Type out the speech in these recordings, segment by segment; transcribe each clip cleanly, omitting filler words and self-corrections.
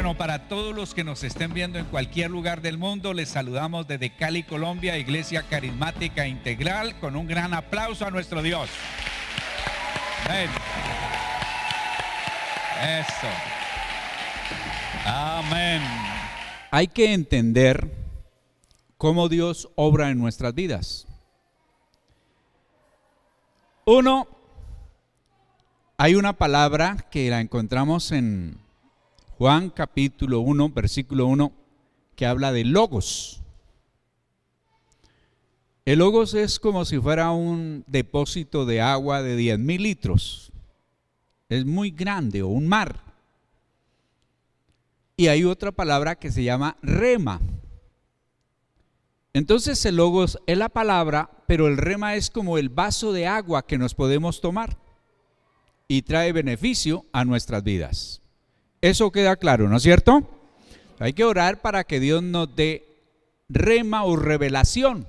Bueno, para todos los que nos estén viendo en cualquier lugar del mundo, les saludamos desde Cali, Colombia, Iglesia Carismática Integral, con un gran aplauso a nuestro Dios. Amén. Eso. Amén. Hay que entender cómo Dios obra en nuestras vidas. Uno, hay una palabra que la encontramos en Juan capítulo 1, versículo 1, que habla de logos. El logos es como si fuera un depósito de agua de 10,000 litros. Es muy grande, o un mar. Y hay otra palabra que se llama rema. Entonces el logos es la palabra, pero el rema es como el vaso de agua que nos podemos tomar y trae beneficio a nuestras vidas. Eso queda claro, ¿no es cierto? Hay que orar para que Dios nos dé rema o revelación.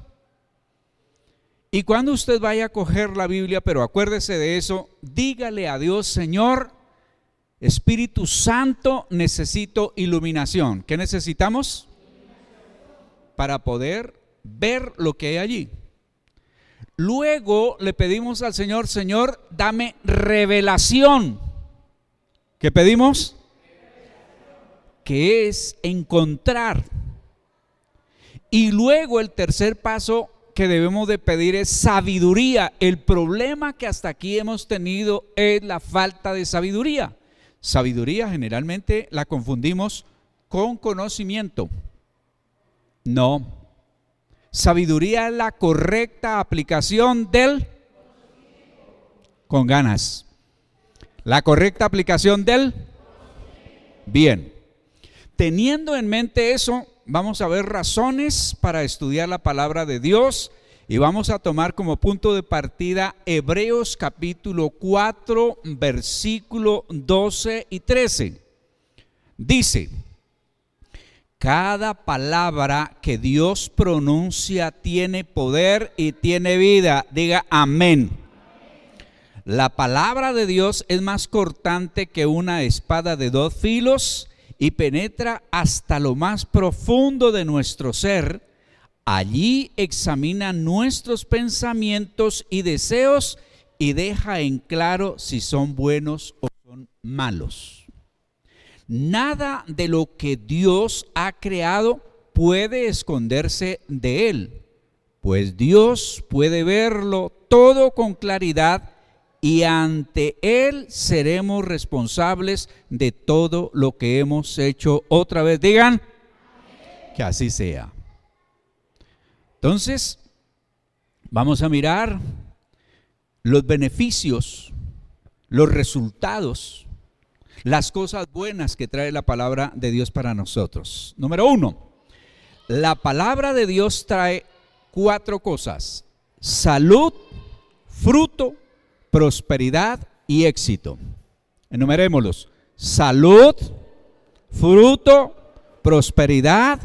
Y cuando usted vaya a coger la Biblia, pero acuérdese de eso, dígale a Dios: Señor, Espíritu Santo, necesito iluminación. ¿Qué necesitamos? Para poder ver lo que hay allí. Luego le pedimos al Señor: Señor, dame revelación. ¿Qué pedimos? Que es encontrar. Y luego el tercer paso que debemos de pedir es sabiduría. El problema que hasta aquí hemos tenido es la falta de sabiduría. Sabiduría generalmente la confundimos con conocimiento. No. Sabiduría es la correcta aplicación del con ganas. La correcta aplicación del bien. Teniendo en mente eso, vamos a ver razones para estudiar la palabra de Dios y vamos a tomar como punto de partida Hebreos capítulo 4, versículo 12 y 13. Dice: cada palabra que Dios pronuncia tiene poder y tiene vida. Diga amén. La palabra de Dios es más cortante que una espada de 2 filos y penetra hasta lo más profundo de nuestro ser. Allí examina nuestros pensamientos y deseos y deja en claro si son buenos o son malos. Nada de lo que Dios ha creado puede esconderse de Él, pues Dios puede verlo todo con claridad y ante Él seremos responsables de todo lo que hemos hecho. Otra vez digan, que así sea. Entonces, vamos a mirar los beneficios, los resultados, las cosas buenas que trae la palabra de Dios para nosotros. Número 1, la palabra de Dios trae 4 cosas: salud, fruto, prosperidad y éxito. Enumerémoslos: salud, fruto, prosperidad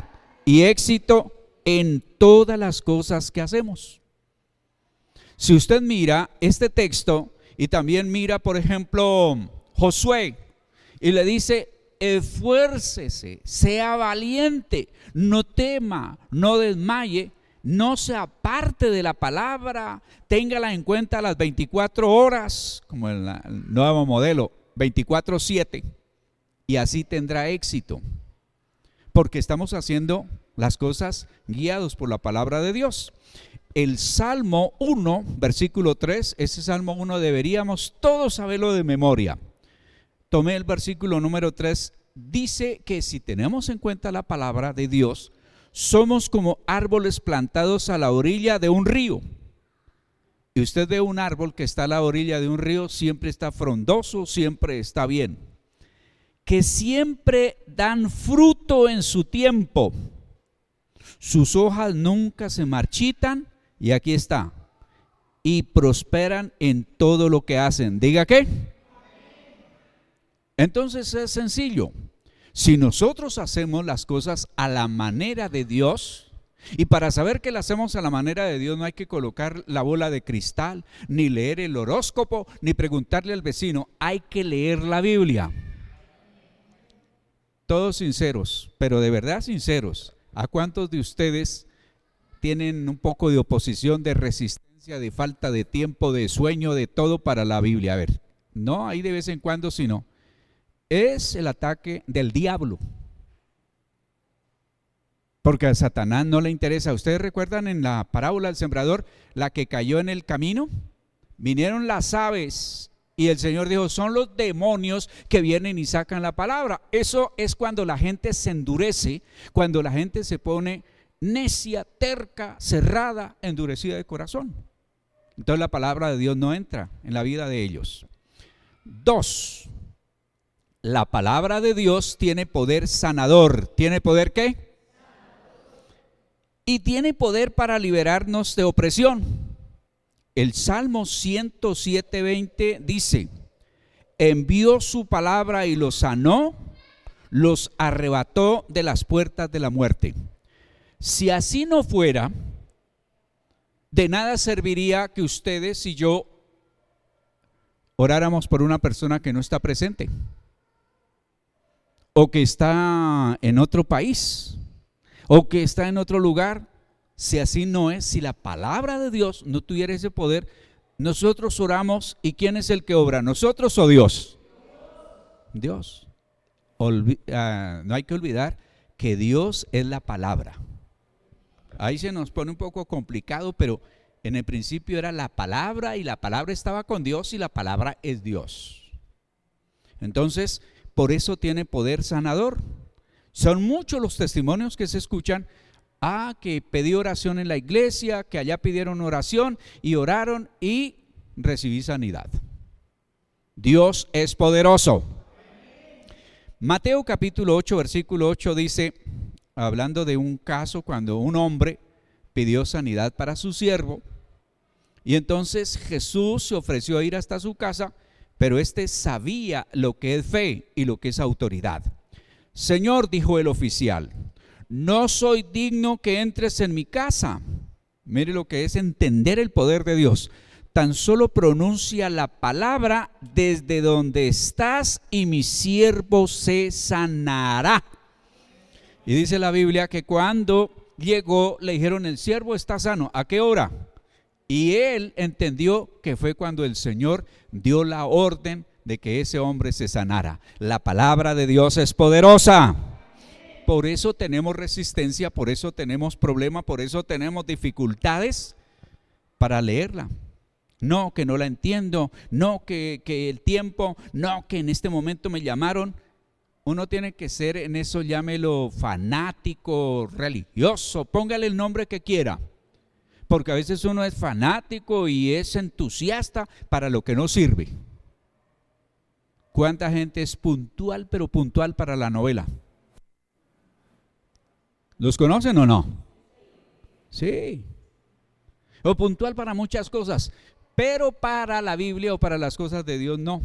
y éxito en todas las cosas que hacemos. Si usted mira este texto y también mira, por ejemplo, Josué, y le dice: esfuércese, sea valiente, no tema, no desmaye, no se aparte de la palabra, téngala en cuenta las 24 horas, como el nuevo modelo, 24/7, y así tendrá éxito, porque estamos haciendo las cosas guiados por la palabra de Dios. El Salmo 1, versículo 3, ese Salmo 1 deberíamos todos saberlo de memoria. Tomé el versículo número 3, dice que si tenemos en cuenta la palabra de Dios, somos como árboles plantados a la orilla de un río. Y usted ve un árbol que está a la orilla de un río, siempre está frondoso, siempre está bien. Que siempre dan fruto en su tiempo. Sus hojas nunca se marchitan, y aquí está, y prosperan en todo lo que hacen. Diga ¿qué? Entonces es sencillo. Si nosotros hacemos las cosas a la manera de Dios, y para saber que las hacemos a la manera de Dios no hay que colocar la bola de cristal, ni leer el horóscopo, ni preguntarle al vecino, hay que leer la Biblia. todos sinceros, pero de verdad sinceros, ¿a cuántos de ustedes tienen un poco de oposición, de resistencia, de falta de tiempo, de sueño, de todo para la Biblia? A ver, no ahí de vez en cuando, sino es el ataque del diablo. Porque a Satanás no le interesa. ¿Ustedes recuerdan en la parábola del sembrador, la que cayó en el camino? Vinieron las aves y el Señor dijo, son los demonios que vienen y sacan la palabra. Eso es cuando la gente se endurece, cuando la gente se pone necia, terca, cerrada, endurecida de corazón. Entonces la palabra de Dios no entra en la vida de ellos. 2. La palabra de Dios tiene poder sanador. ¿Tiene poder qué? Y tiene poder para liberarnos de opresión. El Salmo 107:20 dice, envió su palabra y los sanó, los arrebató de las puertas de la muerte. Si así no fuera, de nada serviría que ustedes y yo oráramos por una persona que no está presente o que está en otro país o que está en otro lugar. Si así no es, si la palabra de Dios no tuviera ese poder, nosotros oramos, ¿y quién es el que obra? ¿Nosotros o Dios? Dios. No hay que olvidar que Dios es la palabra. Ahí se nos pone un poco complicado, pero en el principio era la palabra y la palabra estaba con Dios y la palabra es Dios. Entonces, por eso tiene poder sanador. Son muchos los testimonios que se escuchan. Que pedí oración en la iglesia, que allá pidieron oración y oraron y recibí sanidad. Dios es poderoso. Mateo capítulo 8, versículo 8 dice, hablando de un caso cuando un hombre pidió sanidad para su siervo, y entonces Jesús se ofreció a ir hasta su casa, pero éste sabía lo que es fe y lo que es autoridad. Señor, dijo el oficial, no soy digno que entres en mi casa. Mire lo que es entender el poder de Dios. Tan solo pronuncia la palabra desde donde estás y mi siervo se sanará. Y dice la Biblia que cuando llegó le dijeron, el siervo está sano. ¿A qué hora? Y él entendió que fue cuando el Señor dio la orden de que ese hombre se sanara. La palabra de Dios es poderosa. Por eso tenemos resistencia, por eso tenemos problemas, por eso tenemos dificultades para leerla. No, que no la entiendo, no, que el tiempo, no, que en este momento me llamaron. Uno tiene que ser en eso, llámelo fanático, religioso, póngale el nombre que quiera. Porque a veces uno es fanático y es entusiasta para lo que no sirve. ¿Cuánta gente es puntual, pero puntual para la novela? ¿Los conocen o no? Sí. O puntual para muchas cosas, pero para la Biblia o para las cosas de Dios no.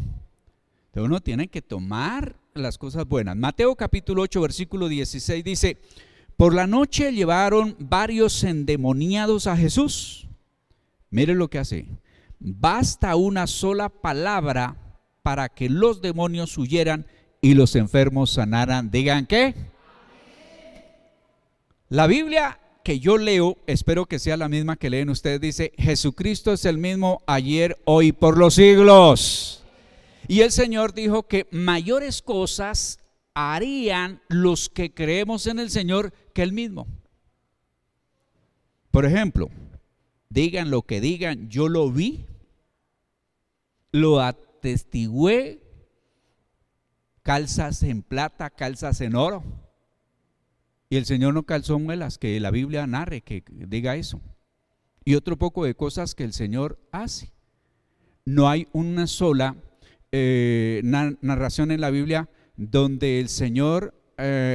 Entonces uno tiene que tomar las cosas buenas. Mateo capítulo 8, versículo 16 dice, por la noche llevaron varios endemoniados a Jesús. Mire lo que hace. Basta una sola palabra para que los demonios huyeran y los enfermos sanaran. Digan, ¿qué? La Biblia que yo leo, espero que sea la misma que leen ustedes, dice, Jesucristo es el mismo ayer, hoy, por los siglos. Y el Señor dijo que mayores cosas harían los que creemos en el Señor que Él mismo. Por ejemplo, digan lo que digan, yo lo vi, lo atestigué, calzas en plata, calzas en oro. Y el Señor no calzó muelas, que la Biblia narre, que diga eso. Y otro poco de cosas que el Señor hace. No hay una sola narración en la Biblia donde el Señor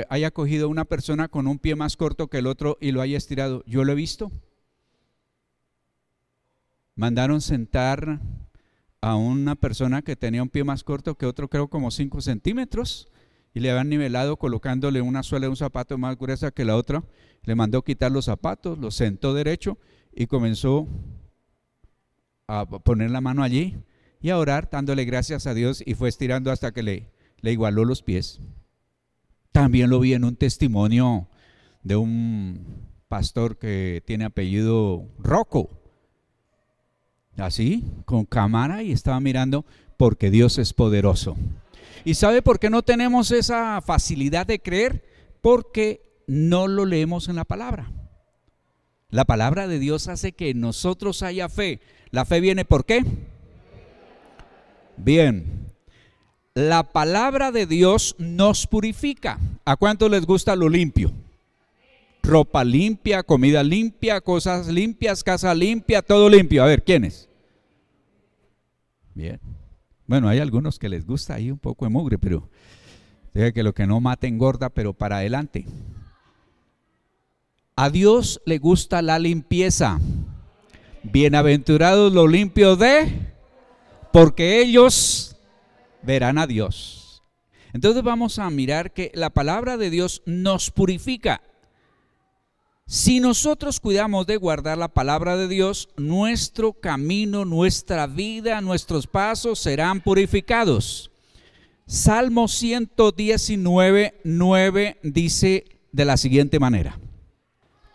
haya cogido a una persona con un pie más corto que el otro y lo haya estirado. Yo lo he visto. Mandaron sentar a una persona que tenía un pie más corto que otro, creo como 5 centímetros. Y le habían nivelado colocándole una suela de un zapato más gruesa que la otra. Le mandó quitar los zapatos, lo sentó derecho y comenzó a poner la mano allí y a orar dándole gracias a Dios, y fue estirando hasta que le igualó los pies. También lo vi en un testimonio de un pastor que tiene apellido Rocco. Así, con cámara, y estaba mirando, porque Dios es poderoso. ¿Y sabe por qué no tenemos esa facilidad de creer? Porque no lo leemos en la palabra. La palabra de Dios hace que en nosotros haya fe. ¿La fe viene por qué? Bien. La palabra de Dios nos purifica. ¿A cuántos les gusta lo limpio? Ropa limpia, comida limpia, cosas limpias, casa limpia, todo limpio. A ver, ¿quiénes? Bien. Bueno, hay algunos que les gusta ahí un poco de mugre, pero diga que lo que no mata engorda, pero para adelante. A Dios le gusta la limpieza. Bienaventurados los limpios porque ellos verán a Dios. Entonces vamos a mirar que la palabra de Dios nos purifica. Si nosotros cuidamos de guardar la palabra de Dios, nuestro camino, nuestra vida, nuestros pasos serán purificados. Salmo 119:9 dice de la siguiente manera: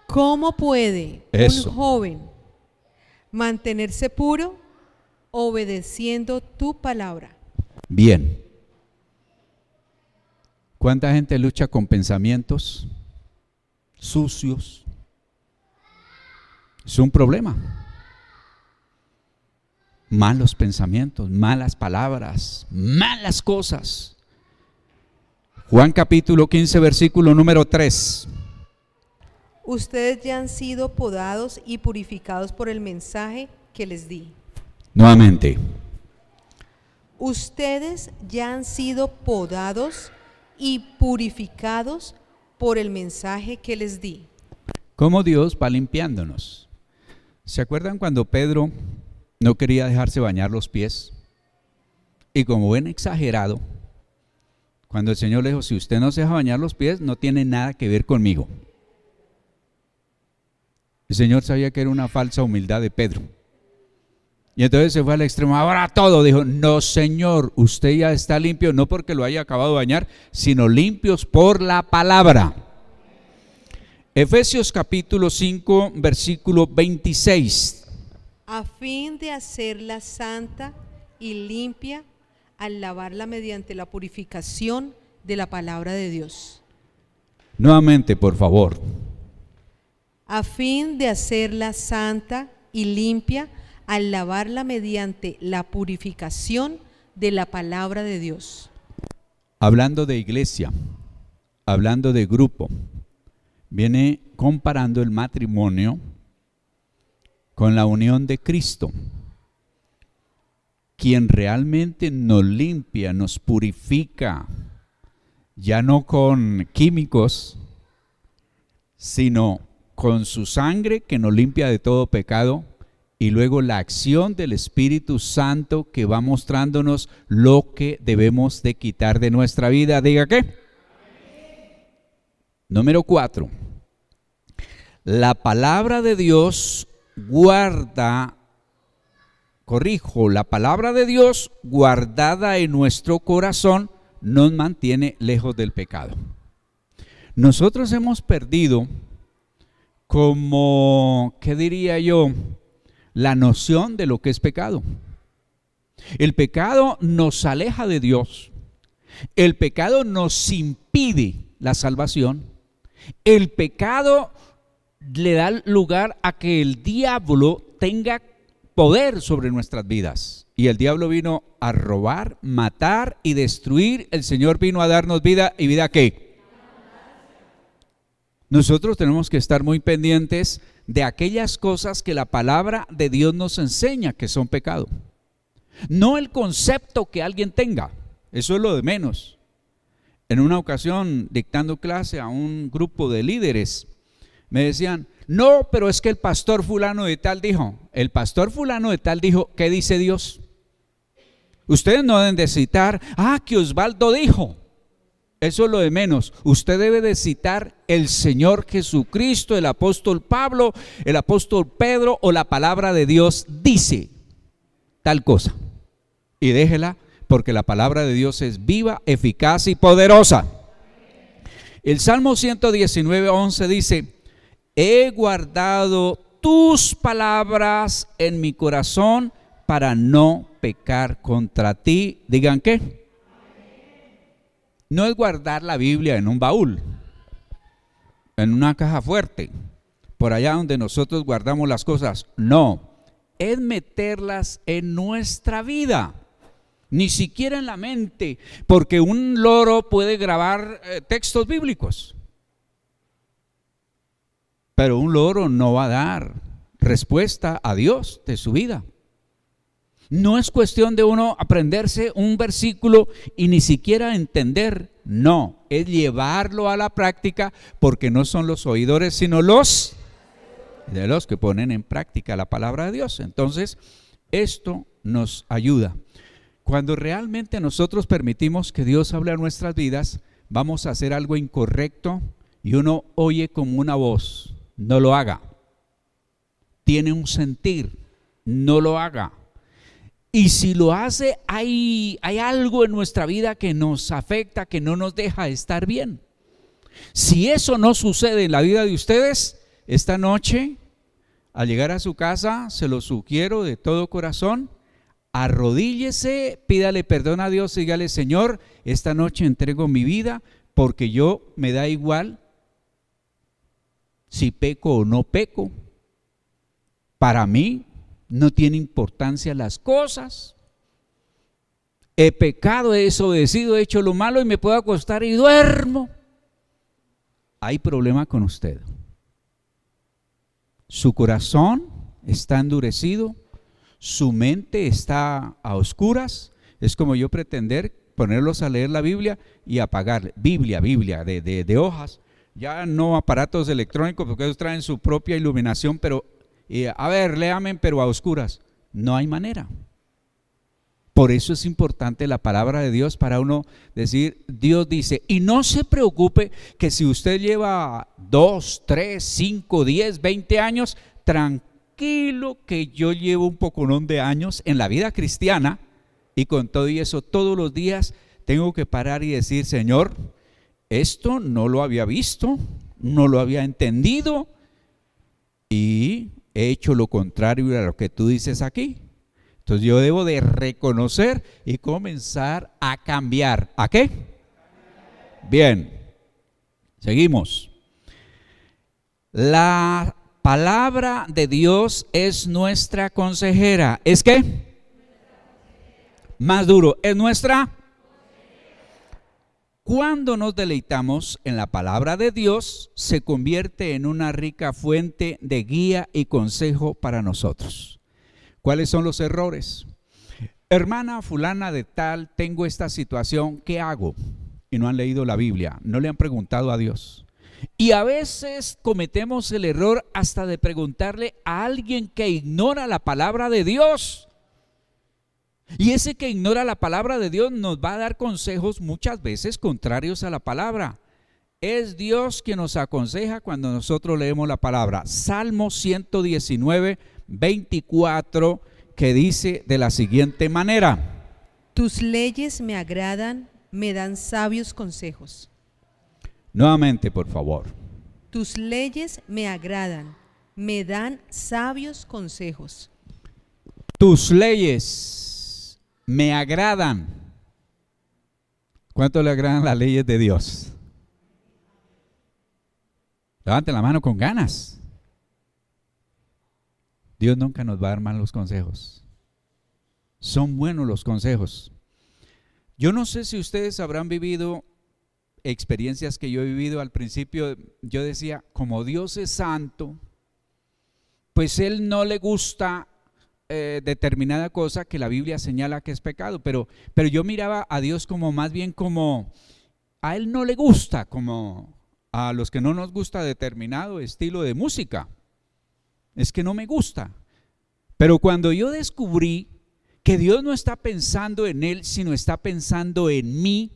¿cómo puede un joven mantenerse puro obedeciendo tu palabra? Bien. ¿Cuánta gente lucha con pensamientos sucios? Es un problema. Malos pensamientos, malas palabras, malas cosas. Juan capítulo 15, versículo número 3. Ustedes ya han sido podados y purificados por el mensaje que les di. Nuevamente. Ustedes ya han sido podados y purificados por el mensaje que les di. ¿Cómo Dios va limpiándonos? ¿Se acuerdan cuando Pedro no quería dejarse bañar los pies? Y como buen exagerado, cuando el Señor le dijo: si usted no se deja bañar los pies, no tiene nada que ver conmigo. El Señor sabía que era una falsa humildad de Pedro. Y entonces se fue al extremo. Ahora todo, dijo: no, Señor, usted ya está limpio, no porque lo haya acabado de bañar, sino limpios por la palabra. Efesios capítulo 5, versículo 26. A fin de hacerla santa y limpia al lavarla mediante la purificación de la palabra de Dios. Nuevamente, por favor. A fin de hacerla santa y limpia al lavarla mediante la purificación de la palabra de Dios. Hablando de iglesia, hablando de grupo, viene comparando el matrimonio con la unión de Cristo, quien realmente nos limpia, nos purifica, ya no con químicos, sino con su sangre que nos limpia de todo pecado, y luego la acción del Espíritu Santo que va mostrándonos lo que debemos de quitar de nuestra vida. Diga ¿qué? Número 4. La palabra de Dios la palabra de Dios guardada en nuestro corazón nos mantiene lejos del pecado. Nosotros hemos perdido como, ¿qué diría yo?, la noción de lo que es pecado. El pecado nos aleja de Dios. El pecado nos impide la salvación. El pecado le da lugar a que el diablo tenga poder sobre nuestras vidas. Y el diablo vino a robar, matar y destruir. El Señor vino a darnos vida, y vida ¿qué? Nosotros tenemos que estar muy pendientes de aquellas cosas que la palabra de Dios nos enseña que son pecado. No el concepto que alguien tenga, eso es lo de menos. En una ocasión, dictando clase a un grupo de líderes, me decían: no, pero es que el pastor fulano de tal dijo. El pastor fulano de tal dijo, ¿qué dice Dios? Ustedes no deben de citar, que Osvaldo dijo. Eso es lo de menos. Usted debe de citar el Señor Jesucristo, el apóstol Pablo, el apóstol Pedro, o la palabra de Dios dice tal cosa. Y déjela, porque la palabra de Dios es viva, eficaz y poderosa. El Salmo 119:11 dice: he guardado tus palabras en mi corazón para no pecar contra ti. Digan qué. No es guardar la Biblia en un baúl, en una caja fuerte, por allá donde nosotros guardamos las cosas. No, es meterlas en nuestra vida, ni siquiera en la mente, porque un loro puede grabar textos bíblicos, pero un loro no va a dar respuesta a Dios de su vida. No es cuestión de uno aprenderse un versículo y ni siquiera entender. No, es llevarlo a la práctica, porque no son los oidores, sino los que ponen en práctica la palabra de Dios. Entonces, esto nos ayuda. Cuando realmente nosotros permitimos que Dios hable a nuestras vidas, vamos a hacer algo incorrecto y uno oye como una voz: no lo haga. Tiene un sentir: no lo haga. Y si lo hace, hay algo en nuestra vida que nos afecta, que no nos deja estar bien. Si eso no sucede en la vida de ustedes, esta noche, al llegar a su casa, se lo sugiero de todo corazón: arrodíllese, pídale perdón a Dios y dígale: Señor, esta noche entrego mi vida, porque yo me da igual si peco o no peco. Para mí no tiene importancia las cosas. He pecado, he desobedecido, he hecho lo malo y me puedo acostar y duermo. Hay problema con usted. Su corazón está endurecido, su mente está a oscuras. Es como yo pretender ponerlos a leer la Biblia y apagarle. Biblia de hojas, ya no aparatos electrónicos, porque ellos traen su propia iluminación, pero a ver, léame, pero a oscuras. No hay manera. Por eso es importante la palabra de Dios, para uno decir: Dios dice. Y no se preocupe que si usted lleva 2, 3, 5, 10, 20 años, tranquilo, que yo llevo un poconón de años en la vida cristiana, y con todo y eso todos los días tengo que parar y decir: Señor, esto no lo había visto, no lo había entendido, y he hecho lo contrario a lo que tú dices aquí. Entonces yo debo de reconocer y comenzar a cambiar. ¿A qué? Bien, seguimos. La palabra de Dios es nuestra consejera. ¿Es qué? Más duro, es nuestra. Cuando nos deleitamos en la palabra de Dios, se convierte en una rica fuente de guía y consejo para nosotros. ¿Cuáles son los errores? Hermana fulana de tal, tengo esta situación, ¿qué hago? Y no han leído la Biblia, no le han preguntado a Dios. Y a veces cometemos el error hasta de preguntarle a alguien que ignora la palabra de Dios. Y ese que ignora la palabra de Dios nos va a dar consejos muchas veces contrarios a la palabra. Es Dios quien nos aconseja cuando nosotros leemos la palabra. Salmo 119, 24, que dice de la siguiente manera: tus leyes me agradan, me dan sabios consejos. Nuevamente, por favor. Tus leyes me agradan, me dan sabios consejos. Tus leyes me agradan. ¿Cuánto le agradan las leyes de Dios? Levanten la mano con ganas. Dios nunca nos va a dar malos consejos. Son buenos los consejos. Yo no sé si ustedes habrán vivido experiencias que yo he vivido. Al principio yo decía, como Dios es santo, pues Él no le gusta determinada cosa que la Biblia señala que es pecado, pero yo miraba a Dios como más bien como a Él no le gusta, como a los que no nos gusta determinado estilo de música. Es que no me gusta. Pero cuando yo descubrí que Dios no está pensando en Él, sino está pensando en mí,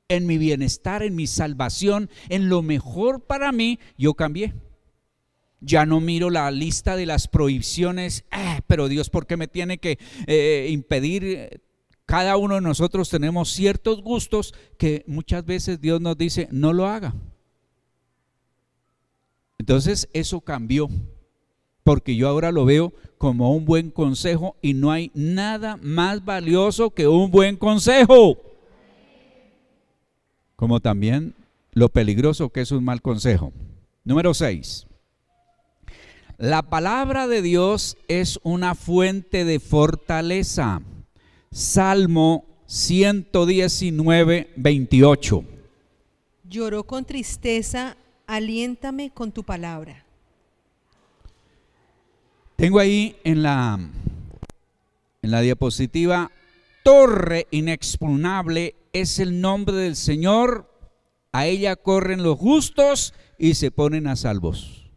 en mi bienestar, en mi salvación, en lo mejor para mí, yo cambié. Ya no miro la lista de las prohibiciones, pero Dios, ¿por qué me tiene que impedir? Cada uno de nosotros tenemos ciertos gustos que muchas veces Dios nos dice, no lo haga. Entonces eso cambió, porque yo ahora lo veo como un buen consejo y no hay nada más valioso que un buen consejo. Como también lo peligroso que es un mal consejo. Número 6. La palabra de Dios es una fuente de fortaleza. Salmo 119, 28. Lloró con tristeza, aliéntame con tu palabra. Tengo ahí en la diapositiva, torre inexpugnable es el nombre del Señor, a ella corren los justos y se ponen a salvos.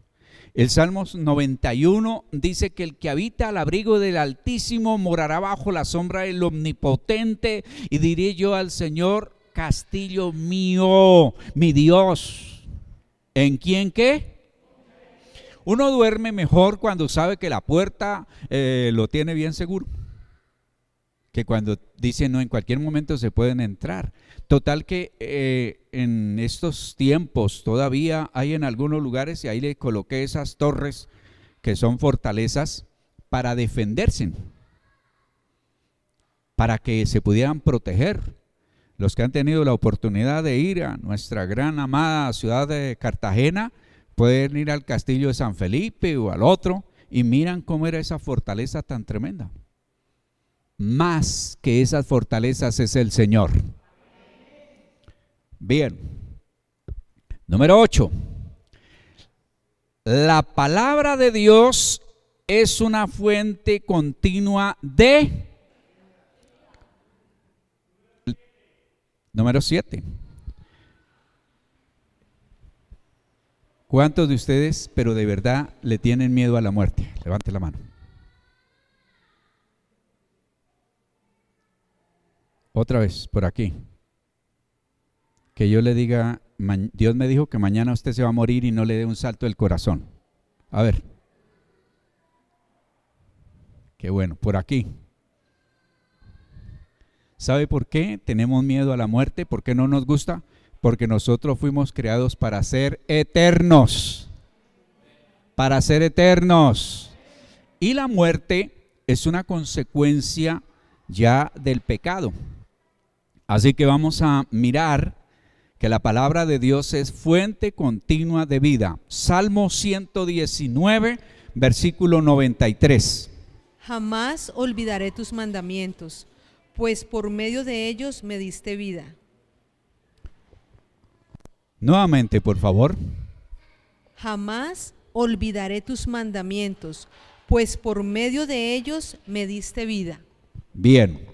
El Salmo 91 dice que el que habita al abrigo del Altísimo morará bajo la sombra del Omnipotente, y diré yo al Señor, castillo mío, mi Dios. ¿En quién qué? Uno duerme mejor cuando sabe que la puerta lo tiene bien seguro, que cuando dice no, en cualquier momento se pueden entrar. Total que en estos tiempos todavía hay en algunos lugares, y ahí le coloqué esas torres que son fortalezas para defenderse, para que se pudieran proteger. Los que han tenido la oportunidad de ir a nuestra gran amada ciudad de Cartagena, pueden ir al castillo de San Felipe o al otro y miran cómo era esa fortaleza tan tremenda. Más que esas fortalezas es el Señor. Bien. Número 8. La palabra de Dios es una fuente continua de... Número 7. ¿Cuántos de ustedes, pero de verdad, le tienen miedo a la muerte? Levante la mano. Otra vez, por aquí. Que yo le diga, Dios me dijo que mañana usted se va a morir, y no le dé un salto del corazón. A ver. Qué bueno, por aquí. ¿Sabe por qué tenemos miedo a la muerte? ¿Por qué no nos gusta? Porque nosotros fuimos creados para ser eternos. Para ser eternos. Y la muerte es una consecuencia ya del pecado. Así que vamos a mirar que la palabra de Dios es fuente continua de vida. Salmo 119, versículo 93. Jamás olvidaré tus mandamientos, pues por medio de ellos me diste vida. Nuevamente, por favor. Jamás olvidaré tus mandamientos, pues por medio de ellos me diste vida. Bien.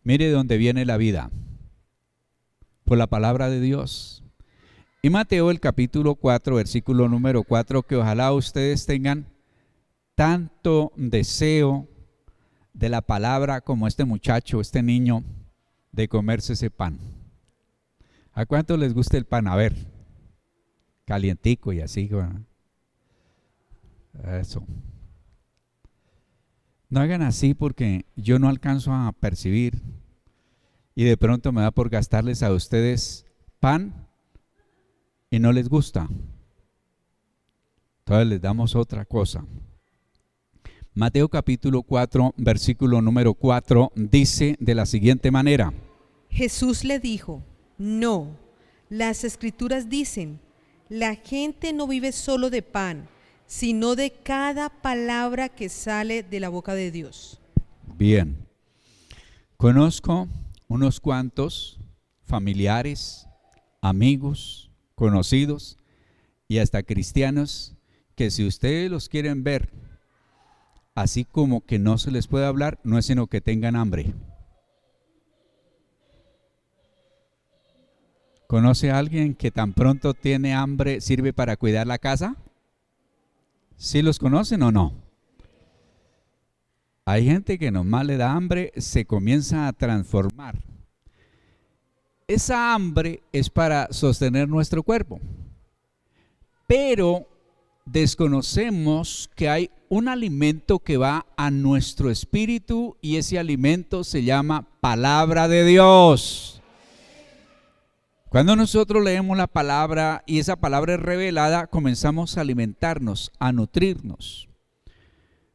Mire de dónde viene la vida. Por la palabra de Dios. Y Mateo el capítulo 4, versículo número 4, que ojalá ustedes tengan tanto deseo de la palabra como este muchacho, este niño, de comerse ese pan. ¿A cuánto les gusta el pan? A ver, calientico y así. Bueno. Eso. No hagan así, porque yo no alcanzo a percibir, y de pronto me da por gastarles a ustedes pan y no les gusta. Entonces les damos otra cosa. Mateo capítulo 4, versículo número 4 dice de la siguiente manera. Jesús le dijo, no, las escrituras dicen, la gente no vive solo de pan, sino de cada palabra que sale de la boca de Dios. Bien. Conozco unos cuantos familiares, amigos, conocidos y hasta cristianos que, si ustedes los quieren ver así como que no se les puede hablar, no es sino que tengan hambre. ¿Conoce a alguien que tan pronto tiene hambre sirve para cuidar la casa? ¿Sí los conocen o no? Hay gente que nomás le da hambre, se comienza a transformar. Esa hambre es para sostener nuestro cuerpo. Pero desconocemos que hay un alimento que va a nuestro espíritu, y ese alimento se llama palabra de Dios. Cuando nosotros leemos la palabra y esa palabra es revelada, comenzamos a alimentarnos, a nutrirnos.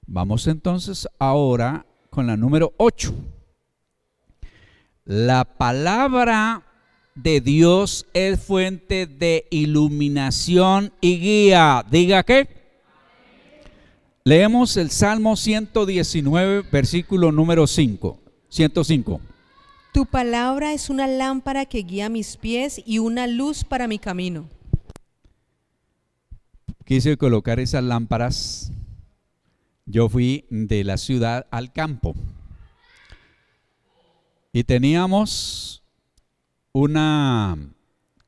Vamos entonces ahora con la número 8. La palabra de Dios es fuente de iluminación y guía. ¿Diga qué? Leemos el Salmo 119, versículo número 5. 105. Tu palabra es una lámpara que guía mis pies y una luz para mi camino. Quise colocar esas lámparas. Yo fui de la ciudad al campo y teníamos una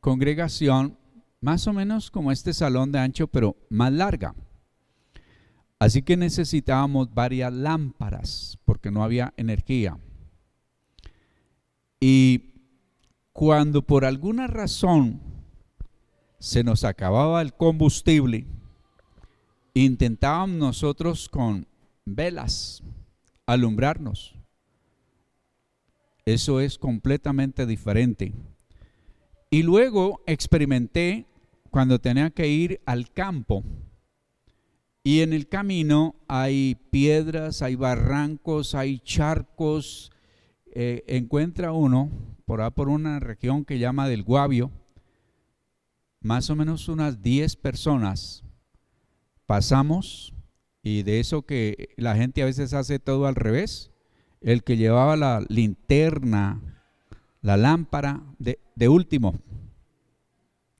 congregación más o menos como este salón de ancho, pero más larga. Así que necesitábamos varias lámparas porque no había energía. Y cuando por alguna razón se nos acababa el combustible, intentábamos nosotros con velas alumbrarnos. Eso es completamente diferente. Y luego experimenté cuando tenía que ir al campo. Y en el camino hay piedras, hay barrancos, hay charcos. Encuentra uno por una región que llama del Guavio, más o menos unas 10 personas pasamos, y de eso que la gente a veces hace todo al revés. El que llevaba la linterna, la lámpara de último,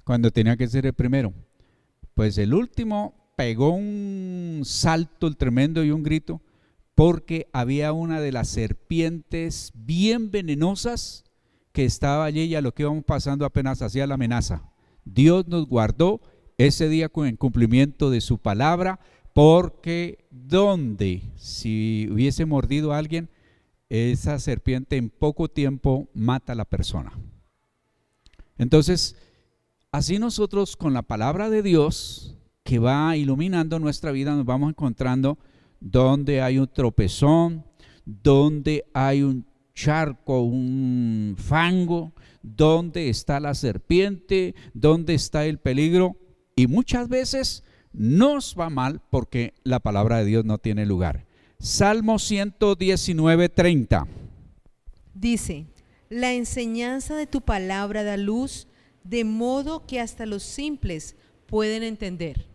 cuando tenía que ser el primero, pues el último pegó un salto el tremendo y un grito, porque había una de las serpientes bien venenosas que estaba allí, y a lo que íbamos pasando apenas hacía la amenaza. Dios nos guardó ese día con el cumplimiento de su palabra, porque si hubiese mordido a alguien, esa serpiente en poco tiempo mata a la persona. Entonces, así nosotros con la palabra de Dios que va iluminando nuestra vida, nos vamos encontrando donde hay un tropezón, donde hay un charco, un fango, donde está la serpiente, donde está el peligro, y muchas veces nos va mal porque la palabra de Dios no tiene lugar. Salmo 119, 30. Dice: la enseñanza de tu palabra da luz, de modo que hasta los simples pueden entender.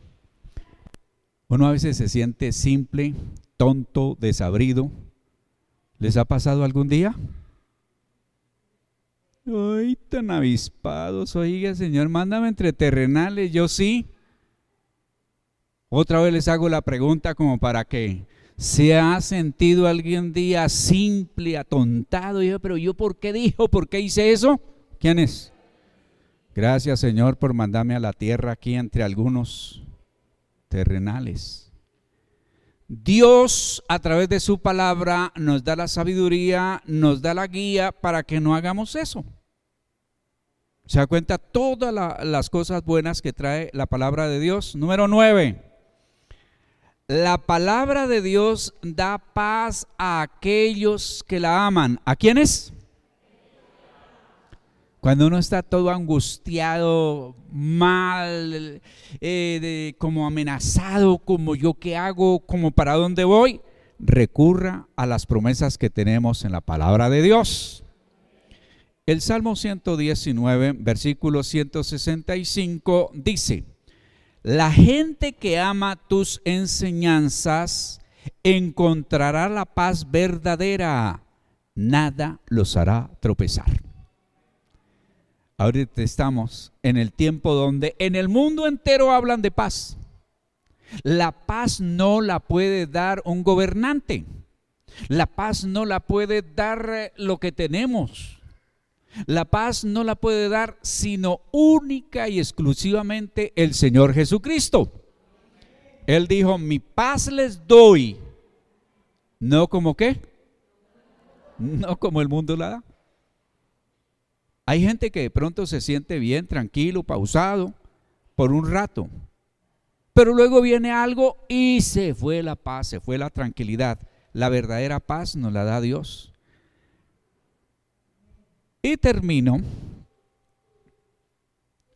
Uno a veces se siente simple, tonto, desabrido. ¿Les ha pasado algún día? Ay, tan avispados, oiga, Señor, mándame entre terrenales, yo sí. Otra vez les hago la pregunta como para que ¿se ha sentido algún día simple, atontado? Y yo, pero yo, ¿por qué dijo? ¿Por qué hice eso? ¿Quién es? Gracias, Señor, por mandarme a la tierra aquí entre algunos terrenales. Dios, a través de su palabra, nos da la sabiduría, nos da la guía para que no hagamos eso. ¿Se da cuenta? Todas las cosas buenas que trae la palabra de Dios. Número 9. La palabra de Dios da paz a aquellos que la aman. ¿A quiénes? Cuando uno está todo angustiado, mal, como amenazado, como yo qué hago, como para dónde voy, recurra a las promesas que tenemos en la palabra de Dios. El Salmo 119, versículo 165 dice: la gente que ama tus enseñanzas encontrará la paz verdadera, nada los hará tropezar. Ahorita estamos en el tiempo donde en el mundo entero hablan de paz. La paz no la puede dar un gobernante. La paz no la puede dar lo que tenemos. La paz no la puede dar sino única y exclusivamente el Señor Jesucristo. Él dijo: mi paz les doy, no como ¿qué? No como el mundo la da. Hay gente que de pronto se siente bien, tranquilo, pausado, por un rato. Pero luego viene algo y se fue la paz, se fue la tranquilidad. La verdadera paz nos la da Dios. Y termino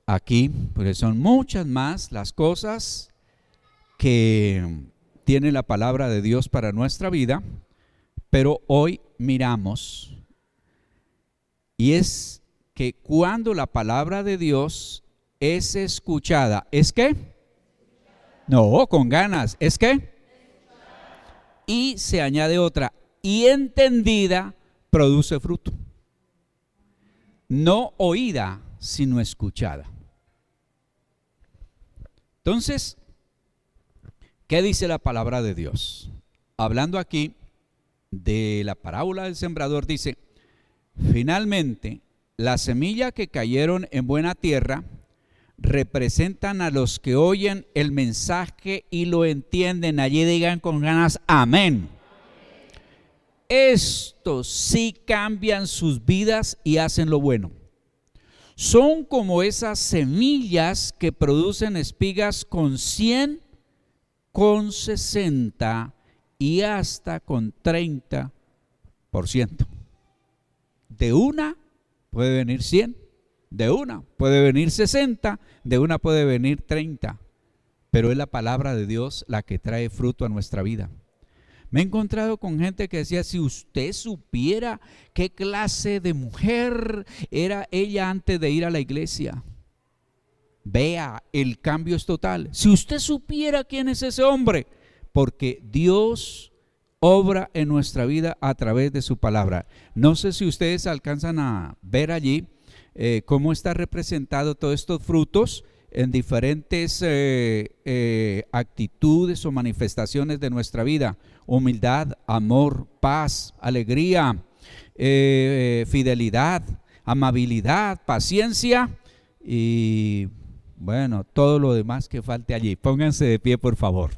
aquí, porque son muchas más las cosas que tiene la palabra de Dios para nuestra vida, pero hoy miramos, y es que cuando la palabra de Dios es escuchada, ¿es qué? No, con ganas, ¿es qué? Y se añade otra, y entendida produce fruto. No oída, sino escuchada. Entonces, ¿qué dice la palabra de Dios? Hablando aquí de la parábola del sembrador, dice, finalmente, la semilla que cayeron en buena tierra representan a los que oyen el mensaje y lo entienden. Allí digan con ganas, amén. Estos sí cambian sus vidas y hacen lo bueno. Son como esas semillas que producen espigas con 100, con 60 y hasta con 30%. De una puede venir 100, de una puede venir 60, de una puede venir 30. Pero es la palabra de Dios la que trae fruto a nuestra vida. Me he encontrado con gente que decía, si usted supiera qué clase de mujer era ella antes de ir a la iglesia. Vea, el cambio es total. Si usted supiera quién es ese hombre, porque Dios obra en nuestra vida a través de su palabra. No sé si ustedes alcanzan a ver allí cómo está representado todos estos frutos en diferentes actitudes o manifestaciones de nuestra vida. Humildad, amor, paz, alegría, fidelidad, amabilidad, paciencia y bueno, todo lo demás que falte allí. Pónganse de pie, por favor.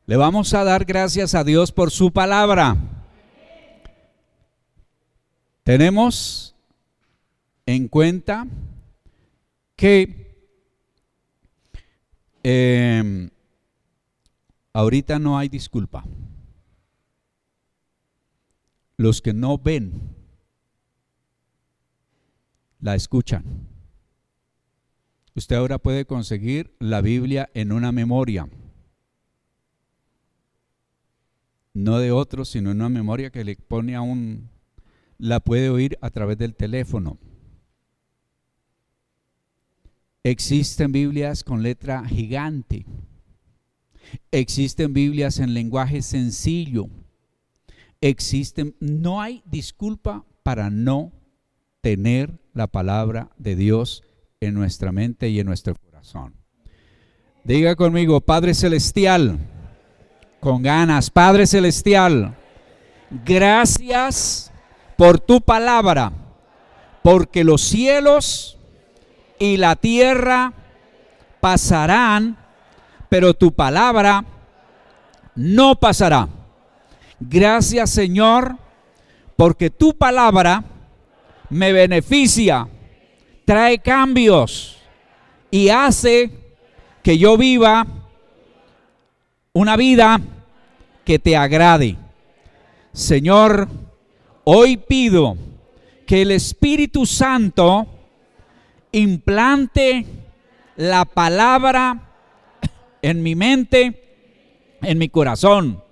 Le vamos a dar gracias a Dios por su palabra. Tenemos en cuenta que ahorita no hay disculpa. Los que no ven, la escuchan. Usted ahora puede conseguir la Biblia en una memoria. No de otro, sino en una memoria que le pone a un... La puede oír a través del teléfono. Existen Biblias con letra gigante. Existen Biblias en lenguaje sencillo. No hay disculpa para no tener la palabra de Dios en nuestra mente y en nuestro corazón. Diga conmigo, Padre Celestial, con ganas, Padre Celestial, gracias por tu palabra, porque los cielos y la tierra pasarán, pero tu palabra no pasará. Gracias, Señor, porque tu palabra me beneficia, trae cambios y hace que yo viva una vida que te agrade. Señor, hoy pido que el Espíritu Santo implante la palabra en mi mente, en mi corazón,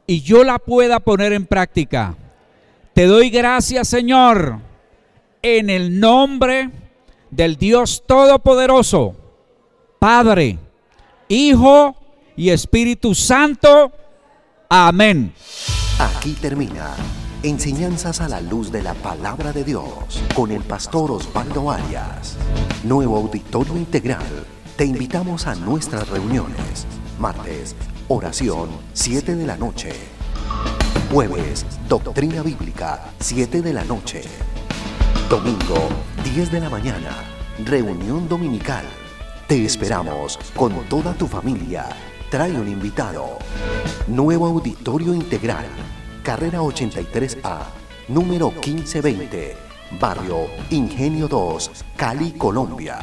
y yo la pueda poner en práctica. Te doy gracias, Señor, en el nombre del Dios Todopoderoso, Padre, Hijo y Espíritu Santo. Amén. Aquí termina Enseñanzas a la luz de la palabra de Dios con el pastor Osvaldo Arias. Nuevo Auditorio Integral. Te invitamos a nuestras reuniones. Martes, oración, 7 de la noche. Jueves, doctrina bíblica, 7 de la noche. Domingo, 10 de la mañana, reunión dominical. Te esperamos con toda tu familia. Trae un invitado. Nuevo Auditorio Integral, carrera 83A, número 1520, barrio Ingenio 2, Cali, Colombia.